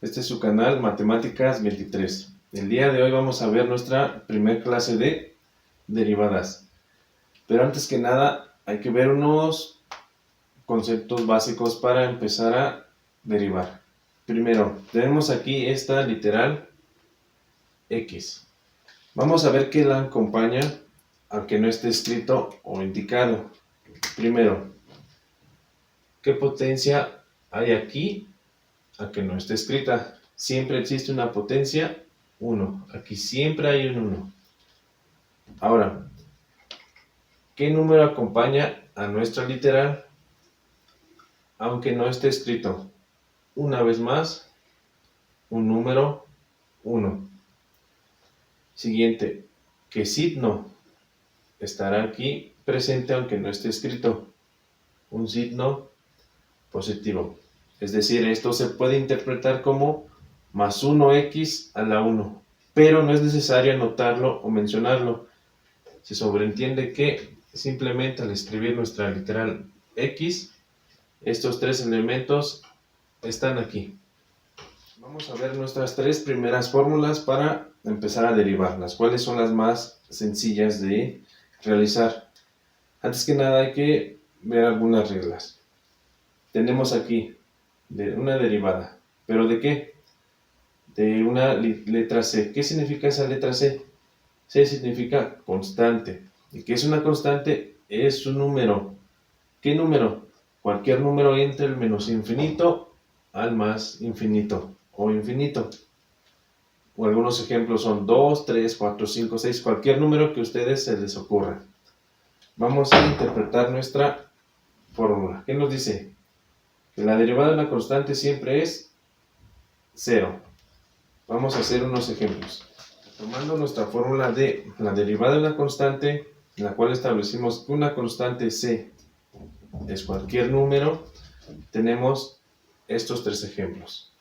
Este es su canal Matemáticas 23. El día de hoy vamos a ver nuestra primera clase de derivadas. Pero antes que nada hay que ver unos conceptos básicos para empezar a derivar. Primero, tenemos aquí esta literal X. Vamos a ver qué la acompaña, aunque no esté escrito o indicado. Primero, ¿qué potencia hay aquí, aunque no esté escrita? Siempre existe una potencia 1. Aquí siempre hay un 1. Ahora, ¿qué número acompaña a nuestra literal, aunque no esté escrito? Una vez más, un número 1. Siguiente, ¿qué signo estará aquí presente aunque no esté escrito? Un signo positivo. Es decir, esto se puede interpretar como más 1x a la 1, pero no es necesario anotarlo o mencionarlo. Se sobreentiende que simplemente al escribir nuestra literal x, estos tres elementos están aquí. Vamos a ver nuestras tres primeras fórmulas para empezar a derivar, las cuales son las más sencillas de realizar. Antes que nada hay que ver algunas reglas. Tenemos aquí una derivada, ¿pero de qué? De una letra C. ¿Qué significa esa letra C? C significa constante. ¿Y qué es una constante? Es un número. ¿Qué número? Cualquier número entre el menos infinito al más infinito o infinito. O algunos ejemplos son 2, 3, 4, 5, 6, cualquier número que a ustedes se les ocurra. Vamos a interpretar nuestra fórmula. ¿Qué nos dice? Que la derivada de una constante siempre es 0. Vamos a hacer unos ejemplos. Tomando nuestra fórmula de la derivada de una constante, en la cual establecimos que una constante C es cualquier número, tenemos estos tres ejemplos.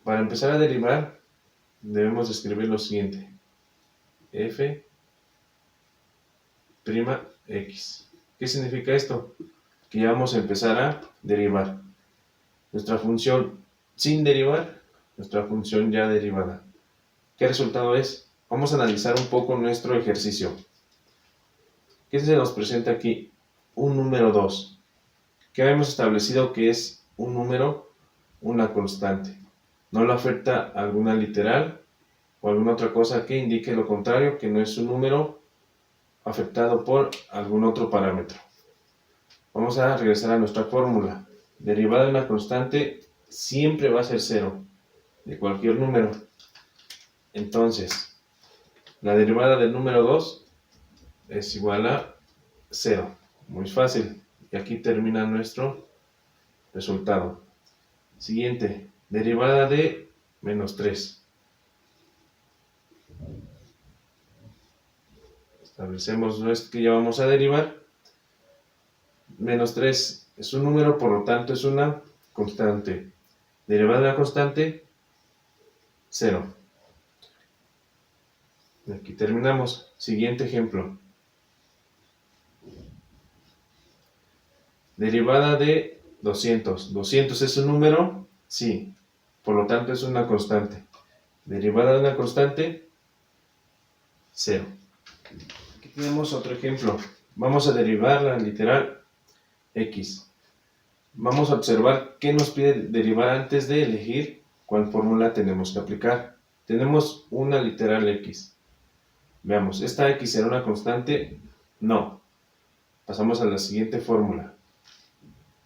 Para empezar a derivar, debemos escribir lo siguiente: f' x. ¿Qué significa esto? Que ya vamos a empezar a derivar. Nuestra función sin derivar, nuestra función ya derivada. ¿Qué resultado es? Vamos a analizar un poco nuestro ejercicio. ¿Qué se nos presenta aquí? Un número 2. ¿Qué habíamos establecido que es un número? Una constante. No le afecta alguna literal o alguna otra cosa que indique lo contrario, que no es un número afectado por algún otro parámetro. Vamos a regresar a nuestra fórmula. Derivada de una constante siempre va a ser 0, de cualquier número. Entonces, la derivada del número 2 es igual a 0. Muy fácil. Y aquí termina nuestro resultado. Siguiente, derivada de menos 3. Establecemos que ya vamos a derivar. Menos 3 es un número, por lo tanto es una constante. Derivada de la constante, 0. Aquí terminamos. Siguiente ejemplo. Derivada de 200. 200 es un número, sí. Por lo tanto es una constante. Derivada de una constante, 0. Aquí tenemos otro ejemplo. Vamos a derivar la literal x. Vamos a observar qué nos pide derivar antes de elegir cuál fórmula tenemos que aplicar. Tenemos una literal x. Veamos, ¿esta x será una constante? No. Pasamos a la siguiente fórmula.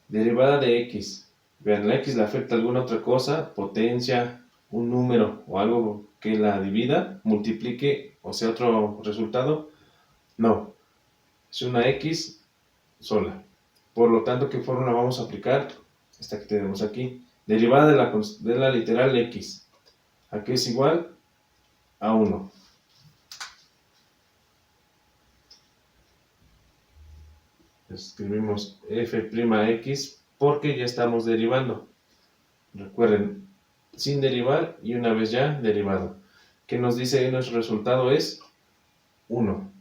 Derivada de x. Vean, la x le afecta a alguna otra cosa, potencia, un número o algo que la divida, multiplique o sea otro resultado. No, es una x sola. Por lo tanto, ¿qué fórmula vamos a aplicar? Esta que tenemos aquí. Derivada de la literal x. Aquí es igual a 1. Escribimos f'x porque ya estamos derivando. Recuerden, sin derivar y una vez ya derivado. ¿Qué nos dice que nuestro resultado es 1?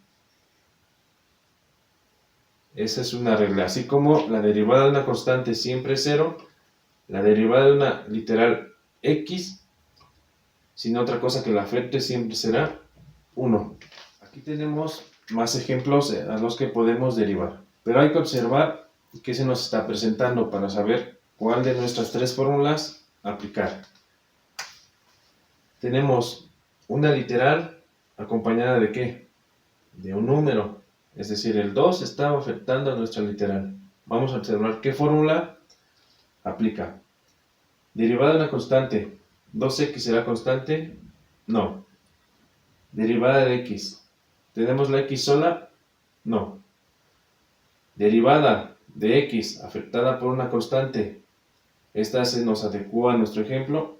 Esa es una regla. Así como la derivada de una constante siempre es 0, La derivada de una literal x, sin otra cosa que la afecte, siempre será 1. Aquí tenemos más ejemplos a los que podemos derivar, pero hay que observar qué se nos está presentando para saber cuál de nuestras tres fórmulas aplicar. Tenemos una literal acompañada de ¿qué? De un número, es decir, el 2 está afectando a nuestra literal. Vamos a observar qué fórmula aplica. Derivada de una constante, 2x será constante, no. Derivada de x, ¿tenemos la x sola? No. Derivada de x afectada por una constante, ¿esta se nos adecua a nuestro ejemplo?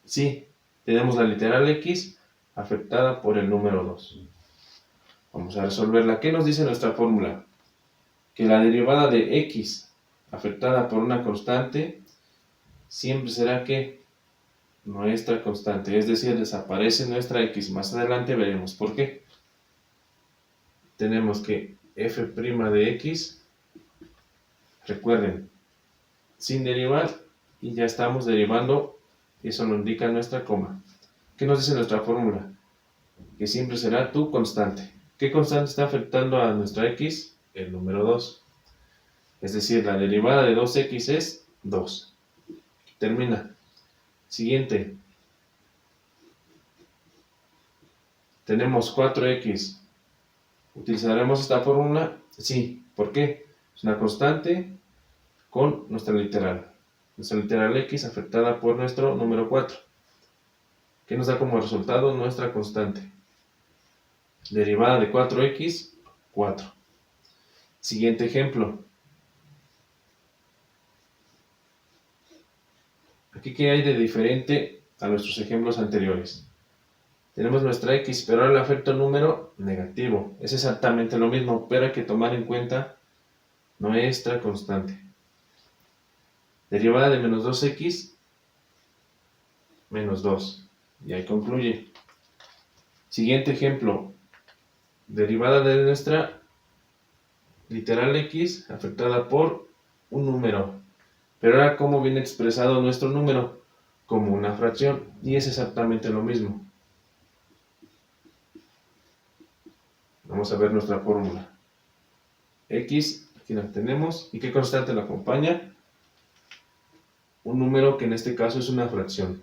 Sí, tenemos la literal x afectada por el número 2. Vamos a resolverla. ¿Qué nos dice nuestra fórmula? Que la derivada de x afectada por una constante siempre será que nuestra constante, es decir, desaparece nuestra x. Más adelante veremos por qué. Tenemos que f' de x, recuerden, sin derivar, y ya estamos derivando, eso lo indica nuestra coma. ¿Qué nos dice nuestra fórmula? Que siempre será tu constante. ¿Qué constante está afectando a nuestra x? El número 2. Es decir, la derivada de 2x es 2. Termina. Siguiente. Tenemos 4x. ¿Utilizaremos esta fórmula? Sí. ¿Por qué? Es una constante con nuestra literal. Nuestra literal x afectada por nuestro número 4. ¿Qué nos da como resultado? Nuestra constante. Derivada de 4x, 4. Siguiente ejemplo. Aquí, ¿qué hay de diferente a nuestros ejemplos anteriores? Tenemos nuestra x, pero ahora le afecta un número negativo. Es exactamente lo mismo, pero hay que tomar en cuenta nuestra constante. Derivada de menos 2x, menos 2. Y ahí concluye. Siguiente ejemplo. Derivada de nuestra literal x afectada por un número. Pero ahora, ¿cómo viene expresado nuestro número? Como una fracción. Y es exactamente lo mismo. Vamos a ver nuestra fórmula. X, aquí la tenemos. ¿Y qué constante la acompaña? Un número que en este caso es una fracción.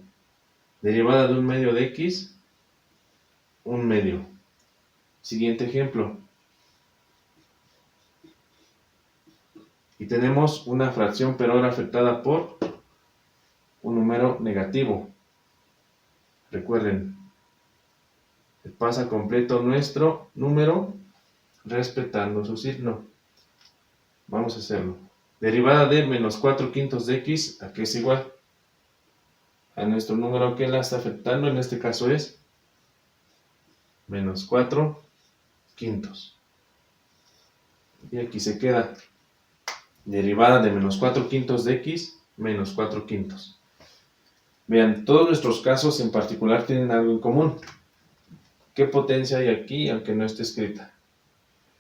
Derivada de un medio de x, un medio. Siguiente ejemplo. Y tenemos una fracción, pero ahora afectada por un número negativo. Recuerden, pasa completo nuestro número respetando su signo. Vamos a hacerlo. Derivada de menos 4 quintos de x, ¿a qué es igual? A nuestro número que la está afectando, en este caso es menos 4 quintos. Y aquí se queda derivada de menos 4 quintos de x, menos 4 quintos. Vean, todos nuestros casos en particular tienen algo en común. ¿Qué potencia hay aquí, aunque no esté escrita?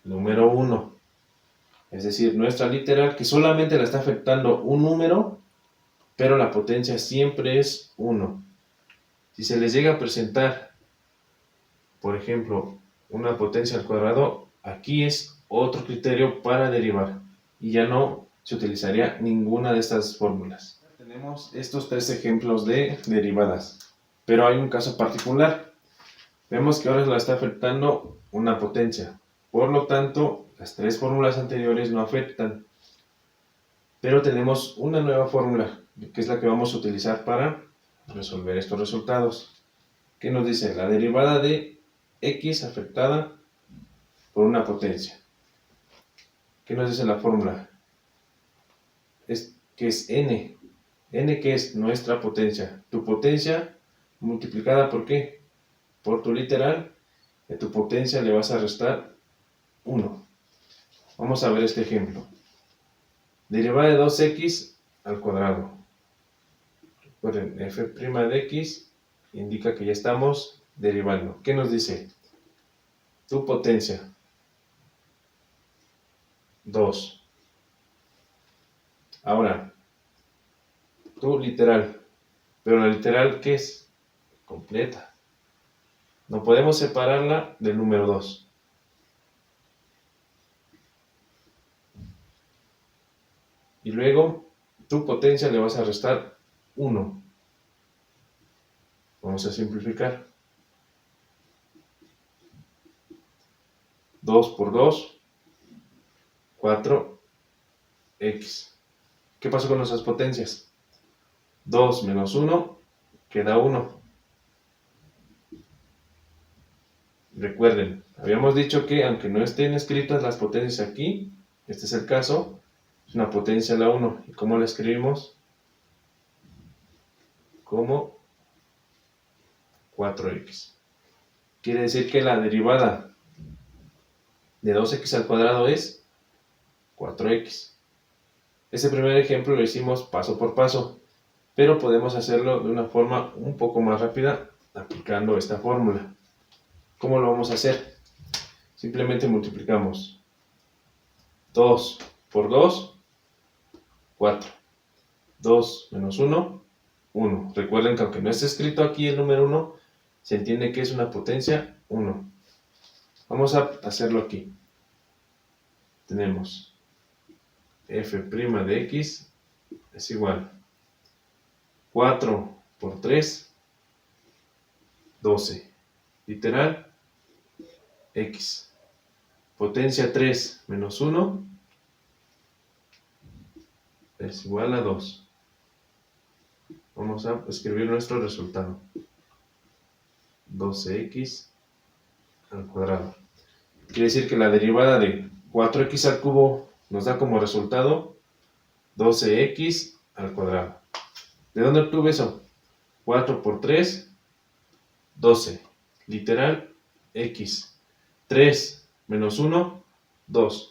Número 1. Es decir, nuestra literal que solamente la está afectando un número, pero la potencia siempre es 1. Si se les llega a presentar, por ejemplo, una potencia al cuadrado, aquí es otro criterio para derivar y ya no se utilizaría ninguna de estas fórmulas. Tenemos estos tres ejemplos de derivadas, pero hay un caso particular. Vemos que ahora la está afectando una potencia, por lo tanto las tres fórmulas anteriores no afectan, pero tenemos una nueva fórmula que es la que vamos a utilizar para resolver estos resultados. ¿Qué nos dice? La derivada de x afectada por una potencia. ¿Qué nos dice la fórmula? Es que es n. N que es nuestra potencia. Tu potencia multiplicada por qué? Por tu literal. De tu potencia le vas a restar 1. Vamos a ver este ejemplo. Derivada de 2x al cuadrado. Recuerden, f' de x indica que ya estamos derivando. ¿Qué nos dice? Tu potencia. 2. Ahora, tu literal. Pero la literal, ¿qué es? Completa. No podemos separarla del número 2. Y luego, tu potencia le vas a restar 1. Vamos a simplificar. 2 por 2, 4x. ¿Qué pasó con nuestras potencias? 2 menos 1, queda 1. Recuerden, habíamos dicho que aunque no estén escritas las potencias aquí, este es el caso, es una potencia a la 1. ¿Y cómo la escribimos? Como 4x. Quiere decir que la derivada de 2x al cuadrado es 4x. Este primer ejemplo lo hicimos paso por paso, pero podemos hacerlo de una forma un poco más rápida aplicando esta fórmula. ¿Cómo lo vamos a hacer? Simplemente multiplicamos 2 por 2, 4. 2 menos 1, 1. Recuerden que aunque no esté escrito aquí el número 1, se entiende que es una potencia 1. Vamos a hacerlo aquí. Tenemos f' de x es igual 4 por 3, 12. Literal, x. Potencia 3 menos 1 es igual a 2. Vamos a escribir nuestro resultado. 12x al cuadrado. Quiere decir que la derivada de 4x al cubo nos da como resultado 12x al cuadrado. ¿De dónde obtuve eso? 4 por 3, 12. Literal, x. 3 menos 1, 2.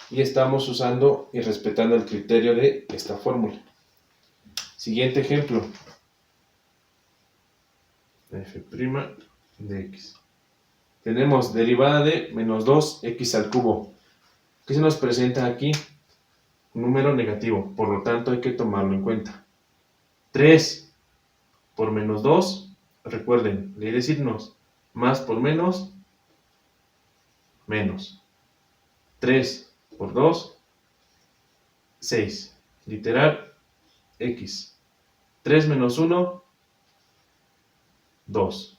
Y estamos usando y respetando el criterio de esta fórmula. Siguiente ejemplo. f' de x. Tenemos derivada de menos 2x al cubo. ¿Qué se nos presenta aquí? Un número negativo, por lo tanto hay que tomarlo en cuenta. 3 por menos 2, recuerden, ley de signos, más por menos, menos. 3 por 2, 6. Literal, x. 3 menos 1, 2.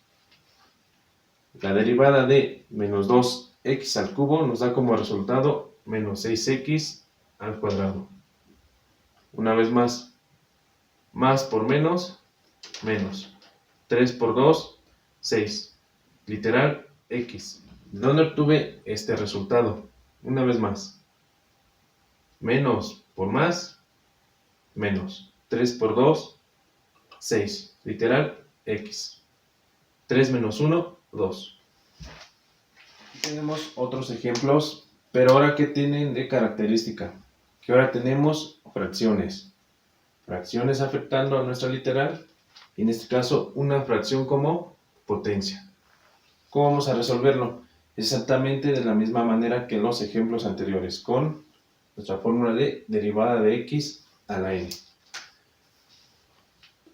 La derivada de menos 2x al cubo nos da como resultado menos 6x al cuadrado. Una vez más por menos, menos. 3 por 2, 6. Literal, x. ¿De dónde obtuve este resultado? Una vez más. Menos por más, menos. 3 por 2, 6. Literal, x. 3 menos 1, 2. Tenemos otros ejemplos, pero ahora ¿qué tienen de característica? Que ahora tenemos fracciones. Fracciones afectando a nuestra literal, y en este caso una fracción como potencia. ¿Cómo vamos a resolverlo? Exactamente de la misma manera que en los ejemplos anteriores, con nuestra fórmula de derivada de x a la n.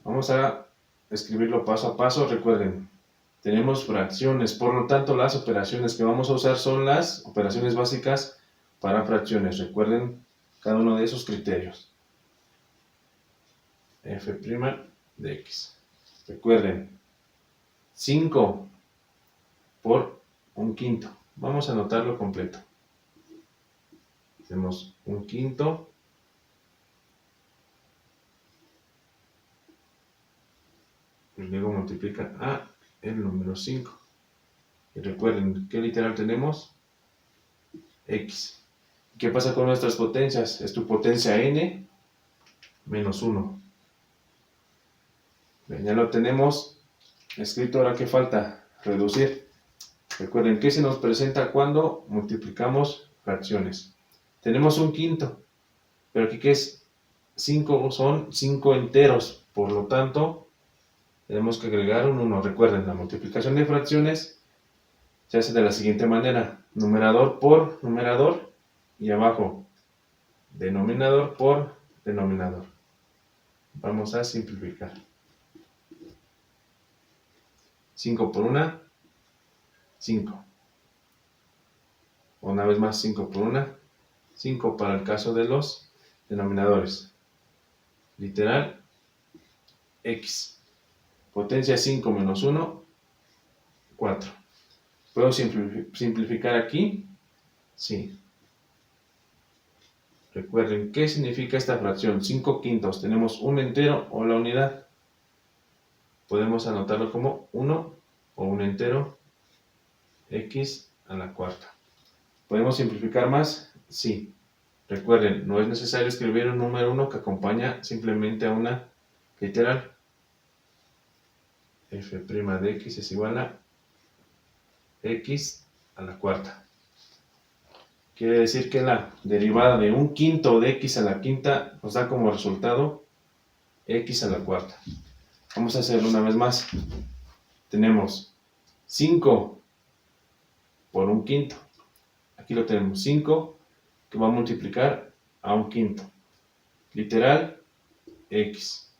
Vamos a escribirlo paso a paso. Recuerden, tenemos fracciones, por lo tanto las operaciones que vamos a usar son las operaciones básicas para fracciones. Recuerden cada uno de esos criterios. f' de x. Recuerden, 5 por un quinto. Vamos a anotarlo completo. Hacemos un quinto y luego multiplica a el número 5. Y recuerden, ¿qué literal tenemos? X. ¿Qué pasa con nuestras potencias? Es tu potencia n menos 1. Bien, ya lo tenemos escrito. Ahora, ¿qué falta? Reducir. Recuerden que se nos presenta cuando multiplicamos fracciones. Tenemos un quinto, pero aquí ¿qué es? 5 son 5 enteros, por lo tanto tenemos que agregar un 1. Recuerden, la multiplicación de fracciones se hace de la siguiente manera: numerador por numerador y abajo denominador por denominador. Vamos a simplificar. 5 por 1, 5. Una vez más 5 por 1, 5 para el caso de los denominadores. Literal, x. Potencia 5 menos 1, 4. ¿Puedo simplificar aquí? Sí. Recuerden, ¿qué significa esta fracción? 5 quintos. Tenemos un entero o la unidad. Podemos anotarlo como 1 o un entero, x a la cuarta. ¿Podemos simplificar más? Sí. Recuerden, no es necesario escribir un número 1 que acompaña simplemente a una literal. F' de x es igual a x a la cuarta. Quiere decir que la derivada de un quinto de x a la quinta nos da como resultado x a la cuarta. Vamos a hacerlo una vez más. Tenemos 5 por un quinto. Aquí lo tenemos, 5 que va a multiplicar a un quinto. Literal, x.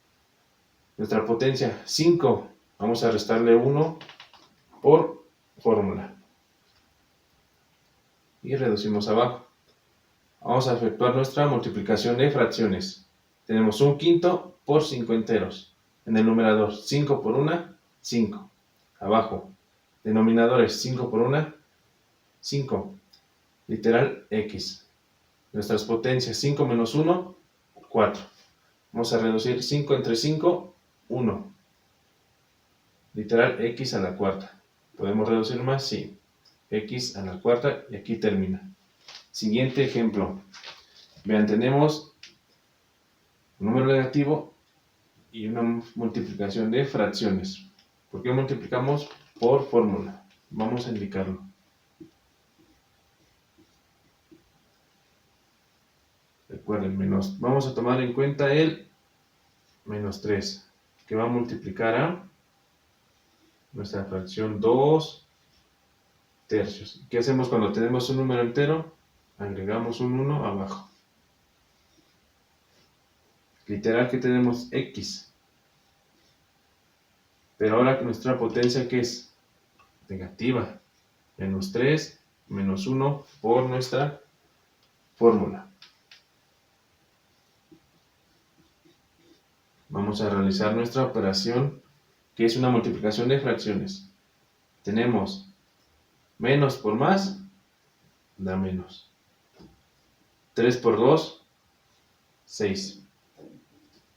Nuestra potencia, 5. Vamos a restarle 1 por fórmula. Y reducimos abajo. Vamos a efectuar nuestra multiplicación de fracciones. Tenemos un quinto por 5 enteros. En el numerador, 5 por 1, 5. Abajo, denominadores, 5 por 1, 5. Literal, x. Nuestras potencias, 5 menos 1, 4. Vamos a reducir 5 entre 5, 1. Literal, x a la cuarta. ¿Podemos reducir más? Sí. X a la cuarta y aquí termina. Siguiente ejemplo. Vean, tenemos un número negativo y una multiplicación de fracciones. ¿Por qué multiplicamos? Por fórmula. Vamos a indicarlo. Recuerden, vamos a tomar en cuenta el menos 3, que va a multiplicar a nuestra fracción 2 tercios. ¿Qué hacemos cuando tenemos un número entero? Agregamos un 1 abajo. Literal que tenemos x. Pero ahora nuestra potencia, ¿qué es? Negativa. Menos 3 menos 1 por nuestra fórmula. Vamos a realizar nuestra operación, que es una multiplicación de fracciones. Tenemos menos por más, da menos. 3 por 2, 6.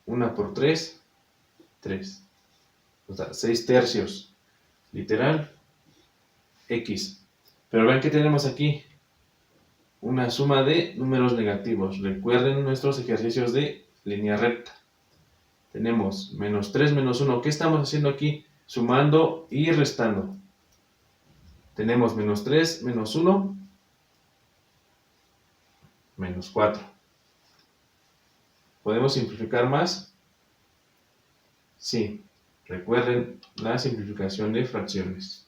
1 por 3, 3. O sea, 6 tercios. Literal, x. Pero vean que tenemos aquí una suma de números negativos. Recuerden nuestros ejercicios de línea recta. Tenemos menos 3 menos 1. ¿Qué estamos haciendo aquí? Sumando y restando. Tenemos menos 3 menos 1, menos 4. ¿Podemos simplificar más? Sí. Recuerden la simplificación de fracciones.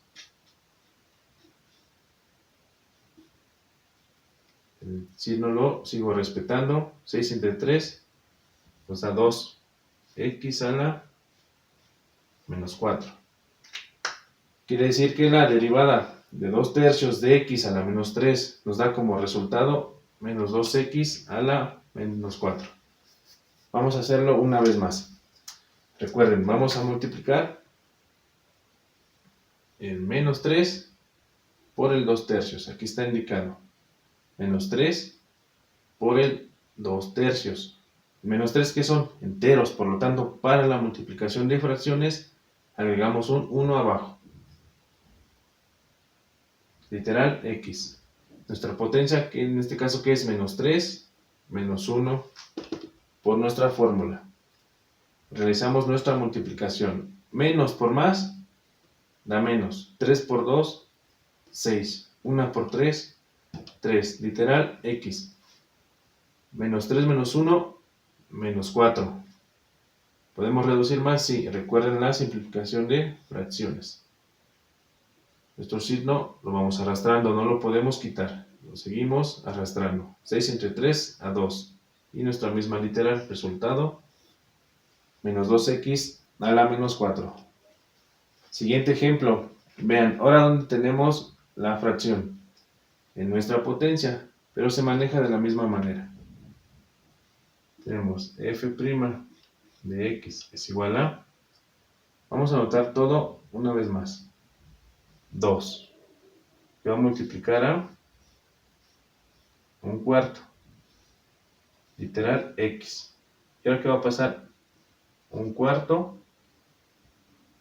El signo lo sigo respetando. 6 entre 3 nos da 2. X a la menos 4. Quiere decir que la derivada de 2 tercios de x a la menos 3 nos da como resultado menos 2x a la menos 4. Vamos a hacerlo una vez más. Recuerden, vamos a multiplicar el menos 3 por el 2 tercios. Aquí está indicado. Menos 3 por el 2 tercios. Menos 3 que son enteros, por lo tanto, para la multiplicación de fracciones agregamos un 1 abajo. Literal, x. Nuestra potencia, que en este caso que es menos 3, menos 1, por nuestra fórmula. Realizamos nuestra multiplicación. Menos por más, da menos. 3 por 2, 6. 1 por 3, 3. Literal, x. Menos 3 menos 1, menos 4. ¿Podemos reducir más? Sí. Recuerden la simplificación de fracciones. Nuestro signo lo vamos arrastrando, no lo podemos quitar. Lo seguimos arrastrando. 6 entre 3 a 2. Y nuestra misma literal, resultado menos 2x a la menos 4. Siguiente ejemplo. Vean, ahora donde tenemos la fracción en nuestra potencia, pero se maneja de la misma manera. Tenemos f' de x es igual a, vamos a anotar todo una vez más, 2, que va a multiplicar a un cuarto, literal x. ¿Y ahora qué va a pasar? Un cuarto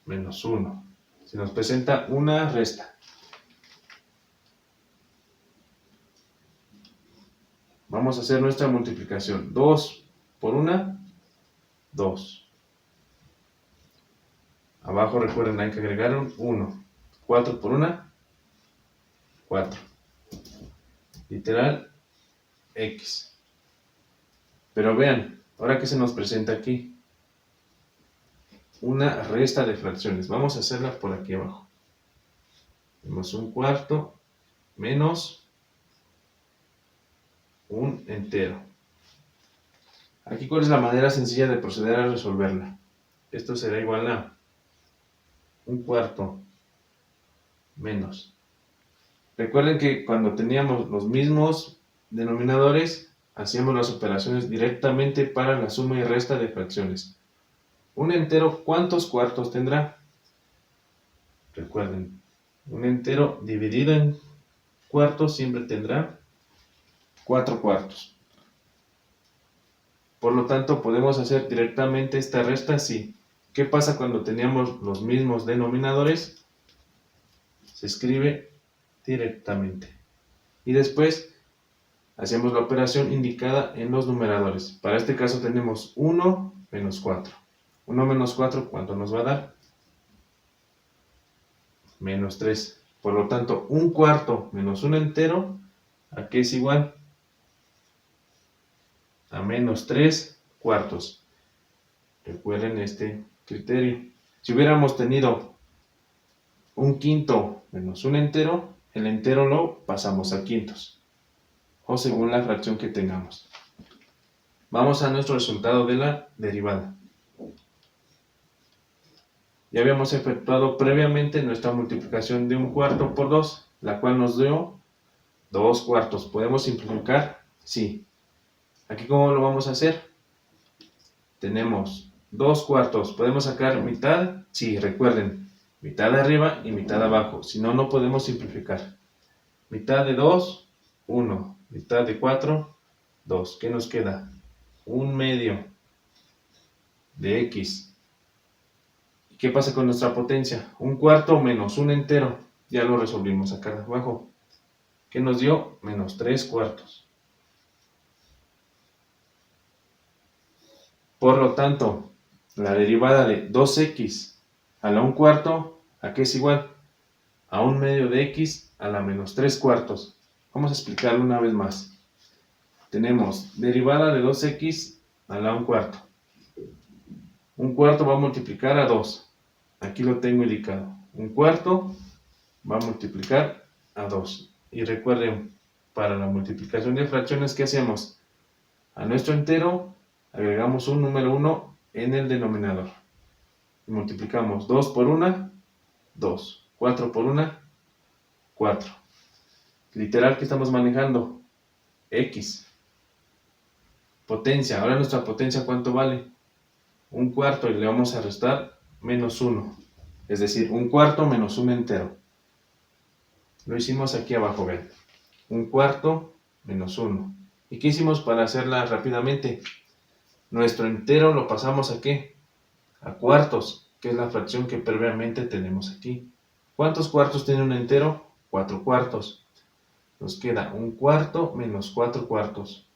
menos 1. Se nos presenta una resta. Vamos a hacer nuestra multiplicación. 2 por 1, 2. Abajo recuerden, hay que agregar un 1. 4 por 1, 4. Literal, x. Pero vean, ahora que se nos presenta aquí, una resta de fracciones. Vamos a hacerla por aquí abajo. Tenemos un cuarto menos un entero. Aquí, ¿cuál es la manera sencilla de proceder a resolverla? Esto será igual a un cuarto menos. Recuerden que cuando teníamos los mismos denominadores, hacíamos las operaciones directamente para la suma y resta de fracciones. Un entero, ¿cuántos cuartos tendrá? Recuerden, un entero dividido en cuartos siempre tendrá 4 cuartos. Por lo tanto, podemos hacer directamente esta resta así. ¿Qué pasa cuando teníamos los mismos denominadores? Se escribe directamente. Y después hacemos la operación indicada en los numeradores. Para este caso tenemos 1 menos 4. 1 menos 4, ¿cuánto nos va a dar? Menos 3. Por lo tanto, un cuarto menos un entero, ¿a qué es igual? A menos 3 cuartos. Recuerden este criterio. Si hubiéramos tenido un quinto menos un entero, el entero lo pasamos a quintos, o según la fracción que tengamos. Vamos a nuestro resultado de la derivada. Ya habíamos efectuado previamente nuestra multiplicación de un cuarto por 2, la cual nos dio 2 cuartos. ¿Podemos simplificar? Sí. ¿Aquí cómo lo vamos a hacer? Tenemos 2 cuartos. ¿Podemos sacar mitad? Sí, recuerden, mitad de arriba y mitad de abajo. Si no, no podemos simplificar. Mitad de 2, 1. Mitad de 4, 2. ¿Qué nos queda? 1/2 de x. ¿Qué pasa con nuestra potencia? Un cuarto menos un entero. Ya lo resolvimos acá abajo. ¿Qué nos dio? Menos 3 cuartos. Por lo tanto, la derivada de 2x a la 1 cuarto, ¿a qué es igual? A 1/2 de x a la menos 3 cuartos. Vamos a explicarlo una vez más. Tenemos derivada de 2x a la 1 cuarto. 1 cuarto va a multiplicar a 2. Aquí lo tengo indicado. 1 cuarto va a multiplicar a 2. Y recuerden, para la multiplicación de fracciones, ¿qué hacemos? A nuestro entero agregamos un número 1 en el denominador. Y multiplicamos 2 por 1, 2. 4 por 1, 4. Literal, ¿qué estamos manejando? X. Potencia. Ahora nuestra potencia, ¿cuánto vale? 1 cuarto, y le vamos a restar menos 1. Es decir, 1 cuarto menos un entero. Lo hicimos aquí abajo, ven. 1 cuarto menos 1. ¿Y qué hicimos para hacerla rápidamente? Nuestro entero lo pasamos ¿a qué? A cuartos, que es la fracción que previamente tenemos aquí. ¿Cuántos cuartos tiene un entero? 4 cuartos. Nos queda 1 cuarto menos 4 cuartos.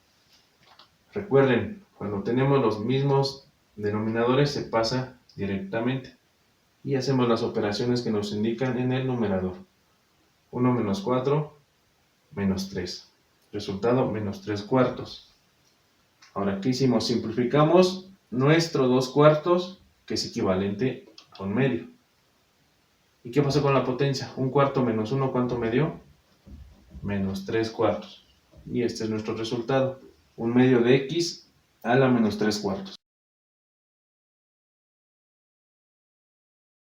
Recuerden, cuando tenemos los mismos denominadores se pasa directamente. Y hacemos las operaciones que nos indican en el numerador. 1 menos 4, menos 3. Resultado, menos 3 cuartos. Ahora, ¿qué hicimos? Simplificamos nuestro 2 cuartos, que es equivalente a 1/2. ¿Y qué pasó con la potencia? 1 cuarto menos 1, ¿cuánto me dio? Menos 3 cuartos. Y este es nuestro resultado. 1/2 de x a la menos 3 cuartos.